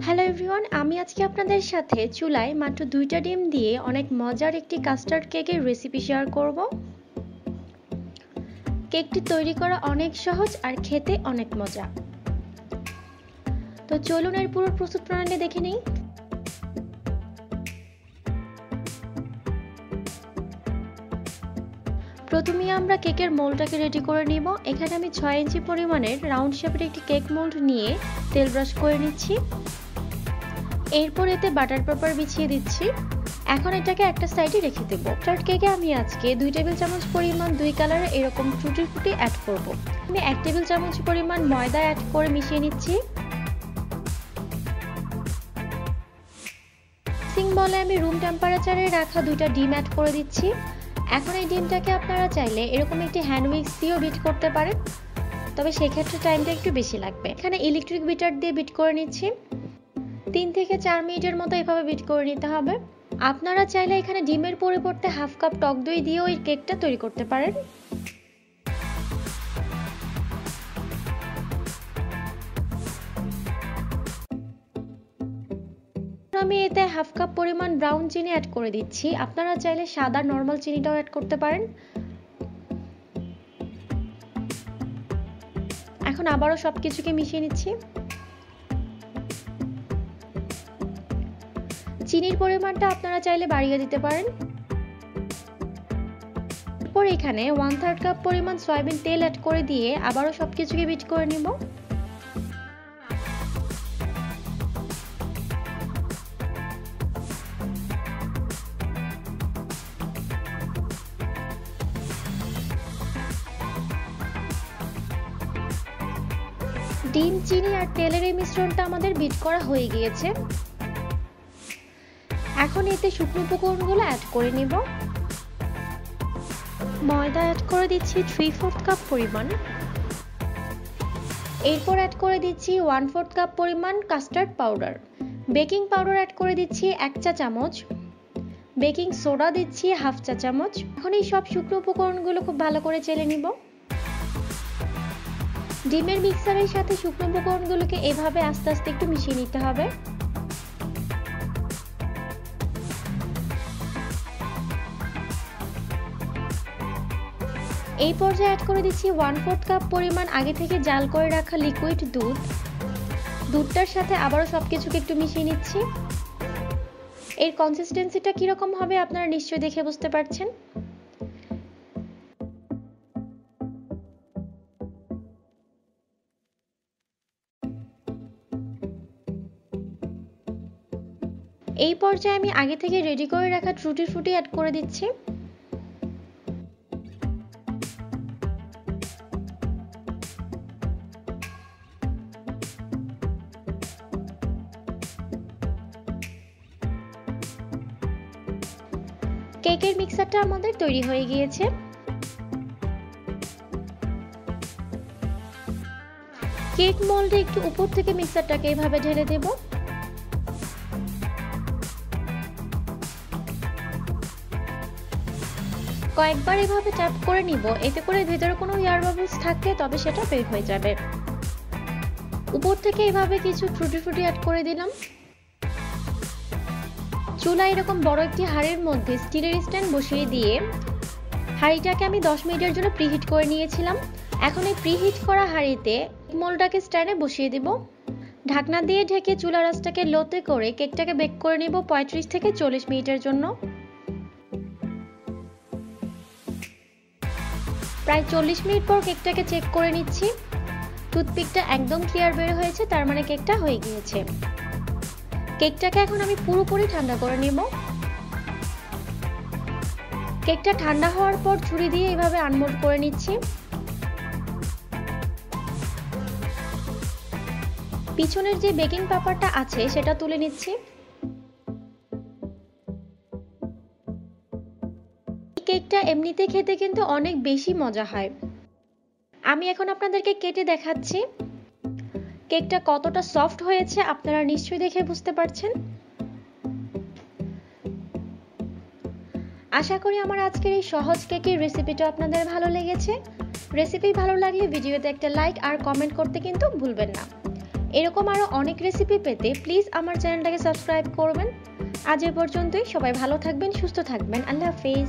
Hello everyone, আমি আজকে আপনাদের সাথে চুলায় মাত্র 2টা ডিম দিয়ে অনেক মজার একটি কাস্টার্ড কেকের রেসিপি শেয়ার করব। কেকটি তৈরি করা অনেক সহজ আর খেতে অনেক মজা। তো চলুন এর পুরো প্রস্তুত প্রণালী দেখে নিই। প্রথমে আমরা কেকের মোল্ডটাকে রেডি করে নিব। এখানে আমি 6 ইঞ্চি পরিমাণের রাউন্ড শেপের একটি কেক মোল্ড নিয়ে তেল ব্রাশ করে নিচ্ছি। এরপর এতে বাটার পেপার বিছিয়ে দিচ্ছি। এখন এটাকে একটা সাইডে রেখে দেব। কাস্টার্ড কেকে আমি আজকে 2 টেবিল চামচ পরিমাণ 2 কালারের এরকম টুটি ফুটি অ্যাড করব। আমি 1 টেবিল চামচ পরিমাণ ময়দা অ্যাড করে মিশিয়ে নিচ্ছি। মিক্সিং বলে আমি রুম টেম্পারেচারে রাখা 2টা ডিম অ্যাড করে দিচ্ছি। এখন এই ডিমটাকে আপনারা চাইলে এরকম একটি হ্যান্ড উইক্স দিয়েও বিট করতে পারেন, তবে সেক্ষেত্রে টাইমটা একটু বেশি লাগবে। এখানে ইলেকট্রিক বিটার দিয়ে বিট করে নিচ্ছি। 3 থেকে 4 মিনিটের মতো এভাবে বিট করে নিতে হবে। আপনারা চাইলে এখানে ডিমের পরিবর্তে হাফ কাপ টক দই দিয়েও এই কেকটা তৈরি করতে পারেন। আমি এতে হাফ কাপ পরিমাণ ব্রাউন চিনি অ্যাড করে দিচ্ছি। আপনারা চাইলে সাদা নরমাল চিনিটাও অ্যাড করতে পারেন। এখন আবারও সবকিছুকে মিশিয়ে নিচ্ছি। চিনির পরিমাণটা আপনারা চাইলে বাড়িয়ে দিতে পারেন। এরপর এখানে 1/3 কাপ পরিমাণ সয়াবিন তেল অ্যাড করে দিয়ে আবারও সবকিছুকে বিট করে নিব। ডিম, চিনি আর তেলের এই মিশ্রণটা আমাদের বিট করা হয়ে গিয়েছে। এখন এতে শুকনো উপকরণগুলো অ্যাড করে নিব। ময়দা অ্যাড করে দিচ্ছি 3/4 কাপ পরিমাণ। এরপর অ্যাড করে দিচ্ছি 1/4 কাপ পরিমাণ custard powder. Baking powder add করে দিচ্ছি 1 চা চামচ। বেকিং সোডা দিচ্ছি হাফ চা চামচ। এখন এই সব শুকনো উপকরণগুলো খুব ভালো করে চেলে নিব। ডিমের মিক্সারের সাথে শুকনো উপকরণগুলোকে এভাবে আস্তে আস্তে একটু মিশিয়ে নিতে হবে। এই পর্যায়ে অ্যাড করে দিচ্ছি 1/4 কাপ পরিমাণ আগে থেকে জাল করে রাখা লিকুইড দুধ। দুধটার সাথে আবারও সবকিছুকে একটু মিশিয়ে নিচ্ছি। এর কনসিস্টেন্সিটা কিরকম হবে আপনারা নিশ্চয়ই দেখে বুঝতে পারছেন। এই পর্যায়ে আমি আগে থেকে রেডি করে রাখা টুটি ফুটি অ্যাড করে দিচ্ছি। কেকের মিক্সারটা আমাদের তৈরি হয়ে গিয়েছে। কেক মোল্ডে একটু উপর থেকে মিক্সারটাকে এভাবে ঢেলে দেব। কয়েকবার এভাবে ট্যাপ করে নিব, এতে করে ভেতরে কোনো এয়ার বাবলস থাকলে তবে সেটা বের হয়ে যাবে। উপর থেকে এভাবে কিছু টুটি ফুটি অ্যাড করে দিলাম। চুলায় এরকম বড় একটি হাঁড়ির মধ্যে স্টিলের স্ট্যান্ড বসিয়ে দিয়ে হাঁড়িটাকে আমি 10 মিনিটের জন্য প্রিহিট করে নিয়েছিলাম। এখন এই প্রিহিট করা হাঁড়িতে মোল্ডটাকে স্ট্যান্ডে বসিয়ে দিব। ঢাকনা দিয়ে ঢেকে চুলার আঁচটাকে লোতে করে কেকটাকে বেক করে নিব 35 থেকে 40 মিনিটের জন্য। প্রায় 40 মিনিট পর কেকটাকে চেক করে নিচ্ছি। টুথপিকটা একদম ক্লিয়ার বের হয়েছে, তার মানে কেকটা হয়ে গিয়েছে। কেকটাকে এখন আমি পুরোপুরি ঠান্ডা করে নিব। কেকটা ঠান্ডা হওয়ার পর ছুরি দিয়ে এভাবে আনমোল্ড করে নিচ্ছি। পিছনের যে বেকিং পেপারটা আছে সেটা তুলে নিচ্ছি। কেকটা এমনিতে খেতে কিন্তু অনেক বেশি মজা হয়। আমি এখন আপনাদেরকে কেটে দেখাচ্ছি কেকটা কতটা সফট হয়েছে, আপনারা নিশ্চয়ই দেখে বুঝতে পারছেন। আশা করি আমার আজকের এই সহজ কেকের রেসিপিটা আপনাদের ভালো লেগেছে। রেসিপি ভালো লাগলে ভিডিওতে একটা লাইক আর কমেন্ট করতে কিন্তু ভুলবেন না। এরকম আরও অনেক রেসিপি পেতে প্লিজ আমার চ্যানেলটাকে সাবস্ক্রাইব করবেন। আজ এ পর্যন্তই, সবাই ভালো থাকবেন, সুস্থ থাকবেন। আল্লাহ হাফেজ।